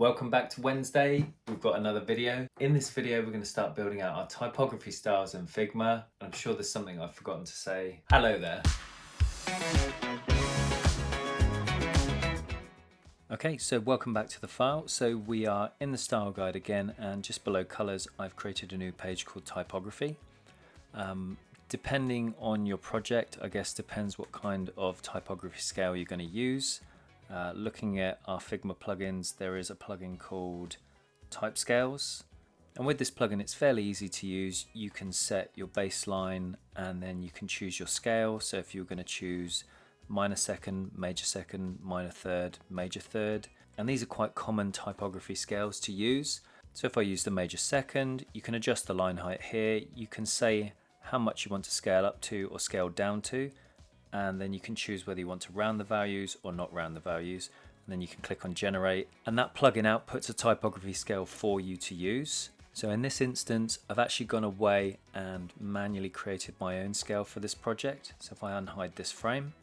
Welcome back to Wednesday. We've got another video. In this video, we're going to start building out our typography styles in Figma. I'm sure there's something I've forgotten to say. Hello there. Okay, so welcome back to the file. So we are in the style guide again, and just below colors, I've created a new page called typography. Depending on your project, I guess depends what kind of typography scale you're going to use. Looking at our Figma plugins, there is a plugin called Typescales, and with this plugin it's fairly easy to use. You can set your baseline and then you can choose your scale. So if you're going to choose minor second, minor third, major third, and these are quite common typography scales to use. So if I use the major second, you can adjust the line height here. You can say how much you want to scale up to or scale down to, and then you can choose whether you want to round the values or not round the values, and then you can click on generate, and that plugin outputs a typography scale for you to use. So in this instance, I've actually gone away and manually created my own scale for this project. So if I unhide this frame,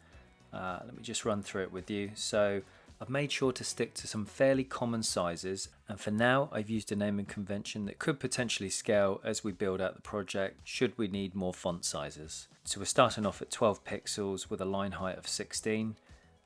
let me just run through it with you. So I've made sure to stick to some fairly common sizes, and for now I've used a naming convention that could potentially scale as we build out the project should we need more font sizes. So we're starting off at 12 pixels with a line height of 16,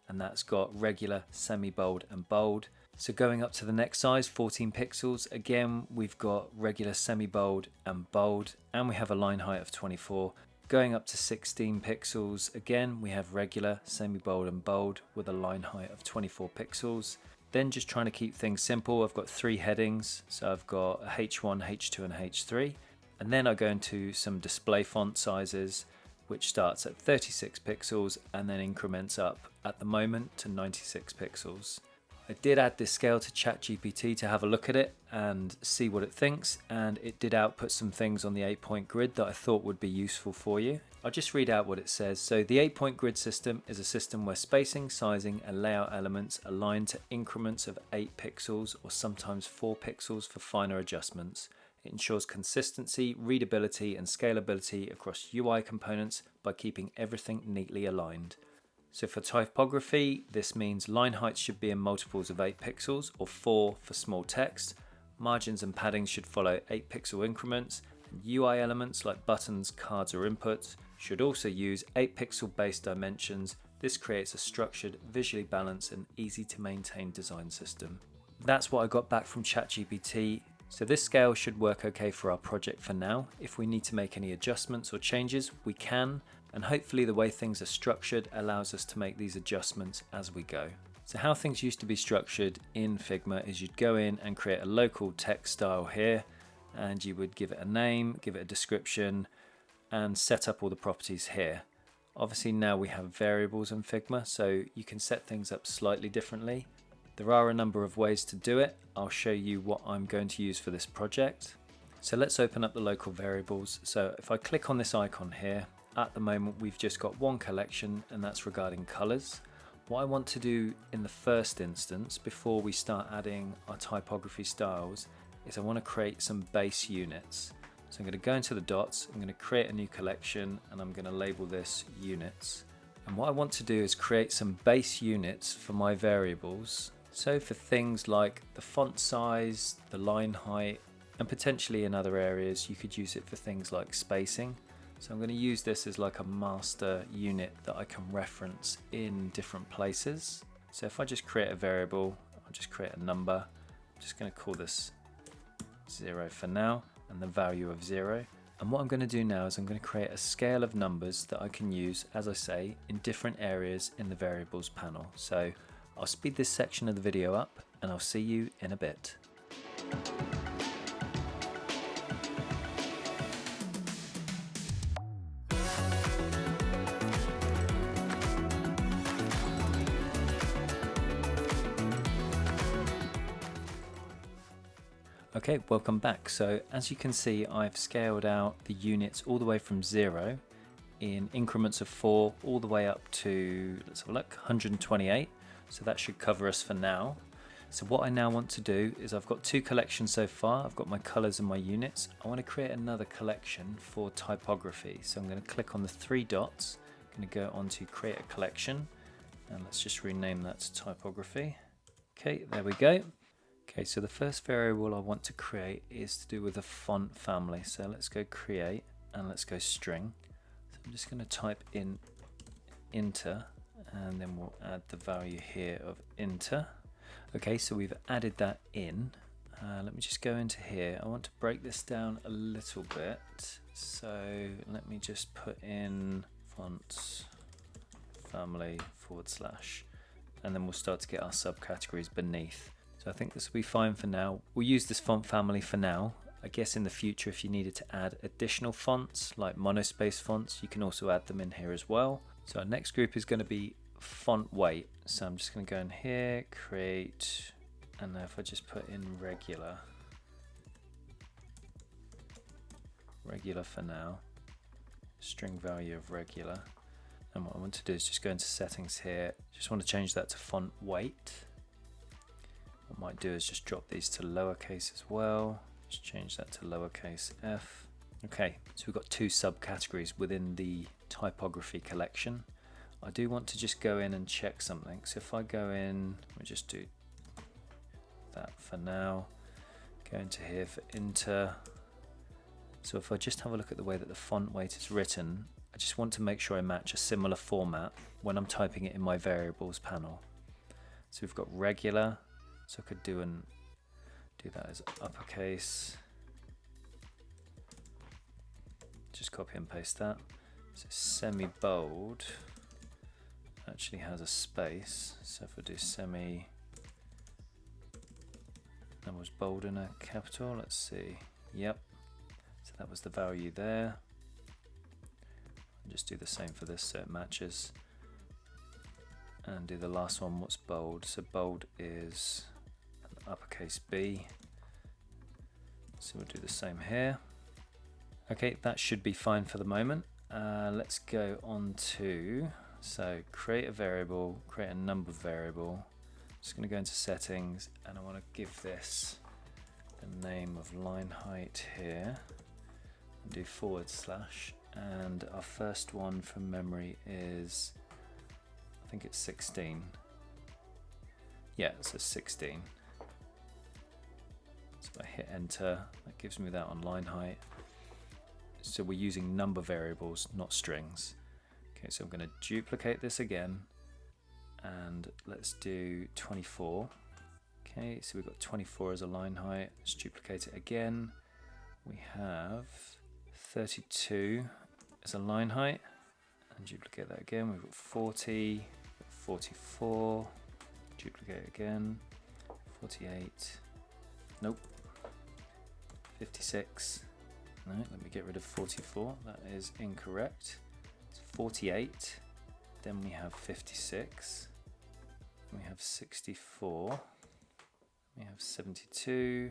and that's got regular, semi-bold and bold. So going up to the next size, 14 pixels, again we've got regular, semi-bold and bold, and we have a line height of 24. Going up to 16 pixels, again we have regular, semi-bold and bold with a line height of 24 pixels. Then just trying to keep things simple, I've got 3 headings, so I've got a H1, H2 and H3, and then I go into some display font sizes, which starts at 36 pixels and then increments up at the moment to 96 pixels. I did add this scale to ChatGPT to have a look at it and see what it thinks, and it did output some things on the 8-point grid that I thought would be useful for you. I'll just read out what it says. So the 8-point grid system is a system where spacing, sizing and layout elements align to increments of 8 pixels or sometimes 4 pixels for finer adjustments. It ensures consistency, readability and scalability across UI components by keeping everything neatly aligned. So for typography, this means line heights should be in multiples of 8 pixels or 4 for small text. Margins and padding should follow 8 pixel increments, and UI elements like buttons, cards or inputs should also use 8 pixel base dimensions. This creates a structured, visually balanced and easy to maintain design system. That's what I got back from ChatGPT. So this scale should work okay for our project for now. If we need to make any adjustments or changes, we can, and hopefully the way things are structured allows us to make these adjustments as we go. So how things used to be structured in Figma is you'd go in and create a local text style here, and you would give it a name, give it a description, and set up all the properties here. Obviously now we have variables in Figma, so you can set things up slightly differently. There are a number of ways to do it. I'll show you what I'm going to use for this project. So let's open up the local variables. So if I click on this icon here, at the moment we've just got one collection, and that's regarding colors. What I want to do in the first instance, before we start adding our typography styles, is I want to create some base units. So I'm going to go into the dots, I'm going to create a new collection, and I'm going to label this units. And what I want to do is create some base units for my variables. So for things like the font size, the line height, and potentially in other areas you could use it for things like spacing. So I'm going to use this as like a master unit that I can reference in different places. So if I just create a variable, I'll just create a number. I'm just going to call this 0 for now, and the value of 0. And what I'm going to do now is I'm going to create a scale of numbers that I can use, as I say, in different areas in the variables panel. So I'll speed this section of the video up, and I'll see you in a bit. Okay, welcome back. So as you can see, I've scaled out the units all the way from 0 in increments of 4 all the way up to, let's have a look, 128. So that should cover us for now. So what I now want to do is I've got 2 collections so far. I've got my colors and my units. I want to create another collection for typography. So I'm going to click on the 3 dots. I'm going to go on to create a collection, and let's just rename that to typography. Okay, there we go. Okay, so the first variable I want to create is to do with a font family. So let's go create and let's go string. So I'm just going to type in inter and then we'll add the value here of inter. Okay, so we've added that in. Let me just go into here. I want to break this down a little bit. So let me just put in fonts family / and then we'll start to get our subcategories beneath. So I think this will be fine for now. We'll use this font family for now. I guess in the future, if you needed to add additional fonts like monospace fonts, you can also add them in here as well. So our next group is going to be font weight. So I'm just going to go in here, create, and if I just put in regular for now, string value of regular. And what I want to do is just go into settings here. Just want to change that to font weight. What I might do is just drop these to lowercase as well. Just change that to lowercase f. Okay, so we've got two subcategories within the typography collection. I do want to just go in and check something. So if I go in, we'll just do that for now. Go into here for inter. So if I just have a look at the way that the font weight is written, I just want to make sure I match a similar format when I'm typing it in my variables panel. So we've got regular, so I could do that as uppercase. Just copy and paste that. So semi-bold actually has a space. So if I do semi, that was bold in a capital. Let's see. Yep. So that was the value there. I'll just do the same for this so it matches. And do the last one, what's bold? So bold is an uppercase B. So we'll do the same here. Okay, that should be fine for the moment. Let's go on to, so create a variable, create a number variable. Just going to go into settings and I want to give this the name of line height here. And do / and our first one from memory is, I think it's 16. Yeah, so 16. So if I hit enter, that gives me that on line height. So we're using number variables, not strings. Okay, so I'm going to duplicate this again and let's do 24. Okay, so we've got 24 as a line height. Let's duplicate it again. We have 32 as a line height and duplicate that again. We've got 40, 44, duplicate again, 48, nope, 56. No, let me get rid of 44, that is incorrect. It's 48, then we have 56, we have 64, we have 72,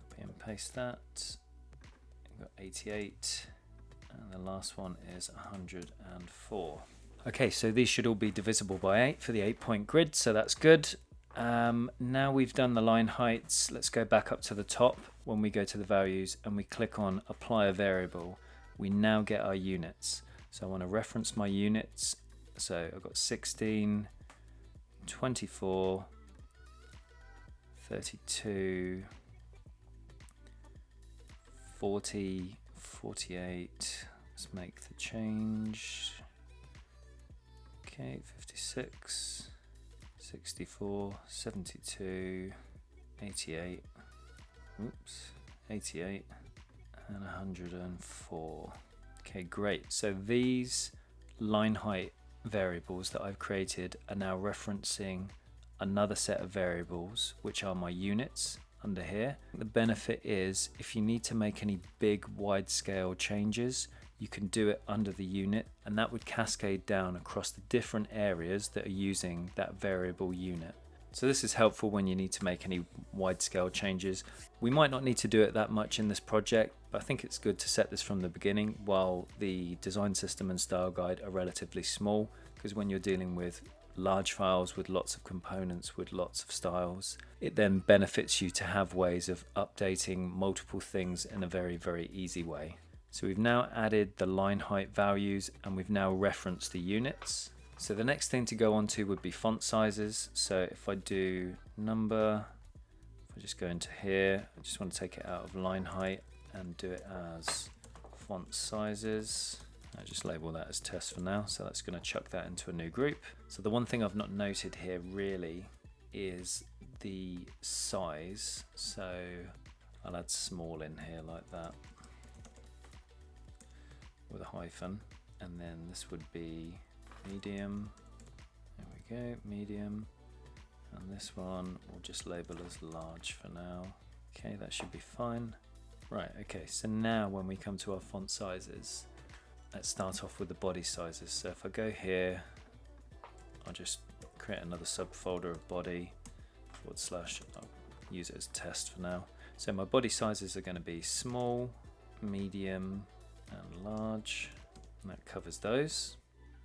copy and paste that, we've got 88, and the last one is 104. Okay, so these should all be divisible by 8 for the 8-point grid, so that's good. Now we've done the line heights, let's go back up to the top when we go to the values and we click on apply a variable. We now get our units. So I want to reference my units. So I've got 16, 24, 32, 40, 48. Let's make the change. Okay, 56. 64, 72, 88, oops, 88, and 104. Okay, great. So these line height variables that I've created are now referencing another set of variables, which are my units under here. The benefit is if you need to make any big wide scale changes, you can do it under the unit and that would cascade down across the different areas that are using that variable unit. So this is helpful when you need to make any wide scale changes. We might not need to do it that much in this project, but I think it's good to set this from the beginning while the design system and style guide are relatively small, because when you're dealing with large files with lots of components with lots of styles, it then benefits you to have ways of updating multiple things in a very, very easy way. So we've now added the line height values and we've now referenced the units. So the next thing to go on to would be font sizes. So if I do number, if I just go into here, I just want to take it out of line height and do it as font sizes. I just label that as test for now, so that's going to chuck that into a new group. So the one thing I've not noted here really is the size, so I'll add small in here like that with a hyphen, and then this would be medium. There we go, medium, and this one we'll just label as large for now. Okay, that should be fine. Right, okay, so now when we come to our font sizes, let's start off with the body sizes. So if I go here, I'll just create another subfolder of body / I'll use it as test for now. So my body sizes are going to be small, medium and large, and that covers those.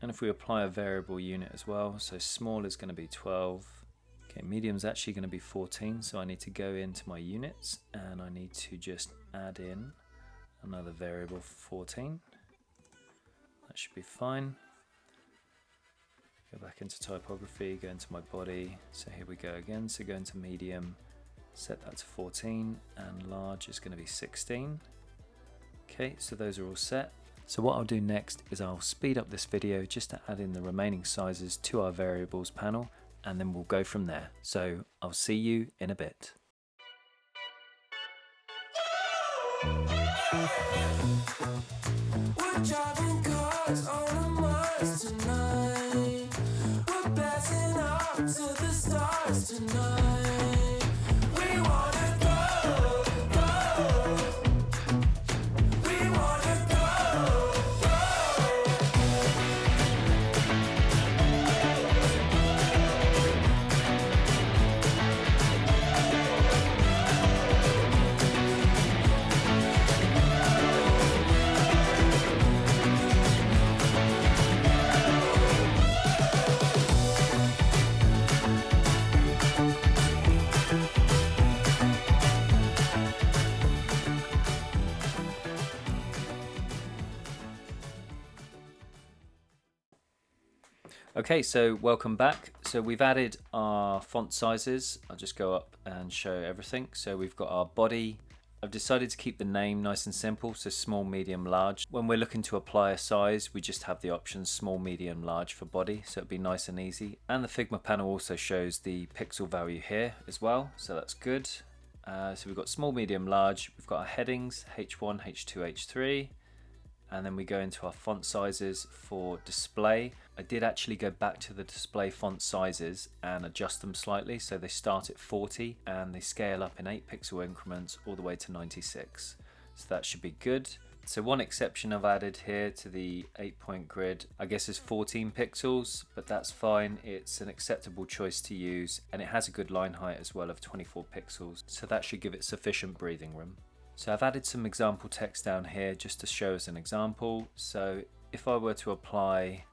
And if we apply a variable unit as well, so small is going to be 12. Okay, medium is actually going to be 14, so I need to go into my units and I need to just add in another variable 14. That should be fine. Go back into typography, go into my body. So here we go again. So go into medium, set that to 14, and large is going to be 16. Okay, so those are all set. So what I'll do next is I'll speed up this video just to add in the remaining sizes to our variables panel, and then we'll go from there. So I'll see you in a bit. We're driving cars on a Mars tonight. We're blasting off to the stars tonight. We wanna go, go. We wanna go, go. Okay, so welcome back. So we've added our font sizes. I'll just go up and show everything. So we've got our body. I've decided to keep the name nice and simple, so small, medium, large. When we're looking to apply a size, we just have the options small, medium, large for body, so it'd be nice and easy. And the Figma panel also shows the pixel value here as well, so that's good. So we've got small, medium, large. We've got our headings, H1, H2, H3. And then we go into our font sizes for display. I did actually go back to the display font sizes and adjust them slightly. So they start at 40 and they scale up in 8 pixel increments all the way to 96. So that should be good. So one exception I've added here to the 8-point grid, I guess is 14 pixels, but that's fine. It's an acceptable choice to use, and it has a good line height as well of 24 pixels. So that should give it sufficient breathing room. So I've added some example text down here just to show us an example. So if I were to apply,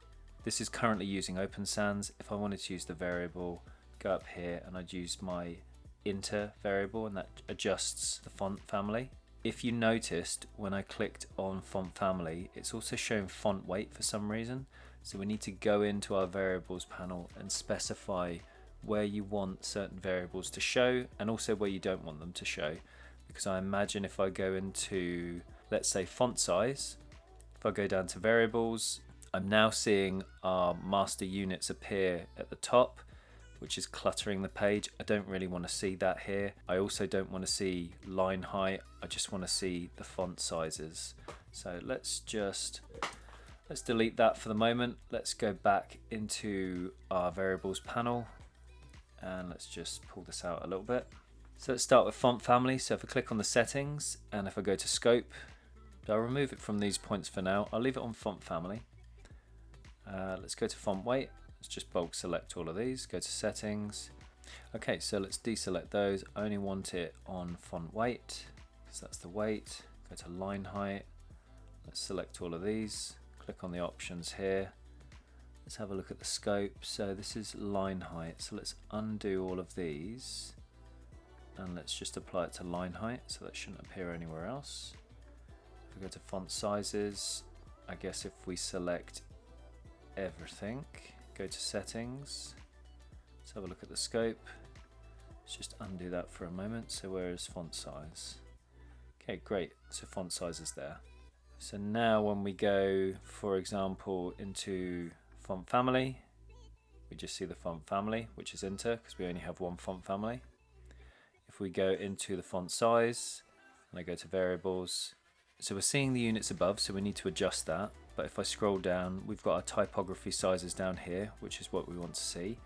this is currently using Open Sans. If I wanted to use the variable, go up here and I'd use my inter variable, and that adjusts the font family. If you noticed when I clicked on font family, it's also showing font weight for some reason. So we need to go into our variables panel and specify where you want certain variables to show and also where you don't want them to show. Because I imagine if I go into, let's say, font size, if I go down to variables, I'm now seeing our master units appear at the top, which is cluttering the page. I don't really want to see that here. I also don't want to see line height. I just want to see the font sizes. So let's delete that for the moment. Let's go back into our variables panel and let's just pull this out a little bit. So let's start with font family. So if I click on the settings and if I go to scope, I'll remove it from these points for now. I'll leave it on font family. Let's go to font weight. Let's just bulk select all of these. Go to settings. Okay, so let's deselect those. I only want it on font weight because that's the weight. Go to line height. Let's select all of these. Click on the options here. Let's have a look at the scope. So this is line height. So let's undo all of these. And let's just apply it to line height, so that shouldn't appear anywhere else. If we go to font sizes, I guess if we select everything, go to settings, let's have a look at the scope. Let's just undo that for a moment. So where is font size? Okay, great. So font size is there. So now when we go, for example, into font family, we just see the font family, which is Inter, because we only have one font family. If we go into the font size, and I go to variables, so we're seeing the units above, so we need to adjust that. But if I scroll down, we've got our typography sizes down here, which is what we want to see.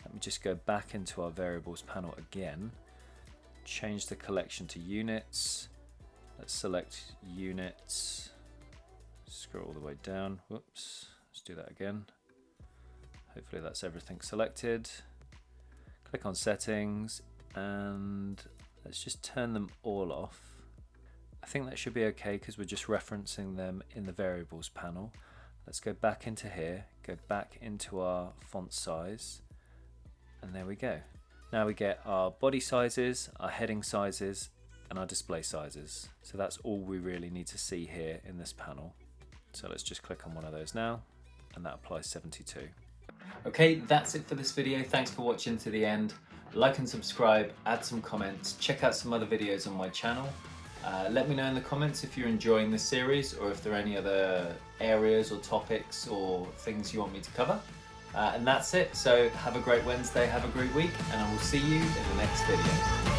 Let me just go back into our variables panel again, change the collection to units. Let's select units, scroll all the way down. Whoops, let's do that again. Hopefully that's everything selected. Click on settings and let's just turn them all off. I think that should be okay because we're just referencing them in the variables panel. Let's go back into here, go back into our font size, and there we go. Now we get our body sizes, our heading sizes, and our display sizes. So that's all we really need to see here in this panel. So let's just click on one of those now, and that applies 72. Okay, that's it for this video. Thanks for watching to the end. Like and subscribe, add some comments, check out some other videos on my channel. Let me know in the comments if you're enjoying this series or if there are any other areas or topics or things you want me to cover. And that's it. So have a great Wednesday, have a great week, and I will see you in the next video.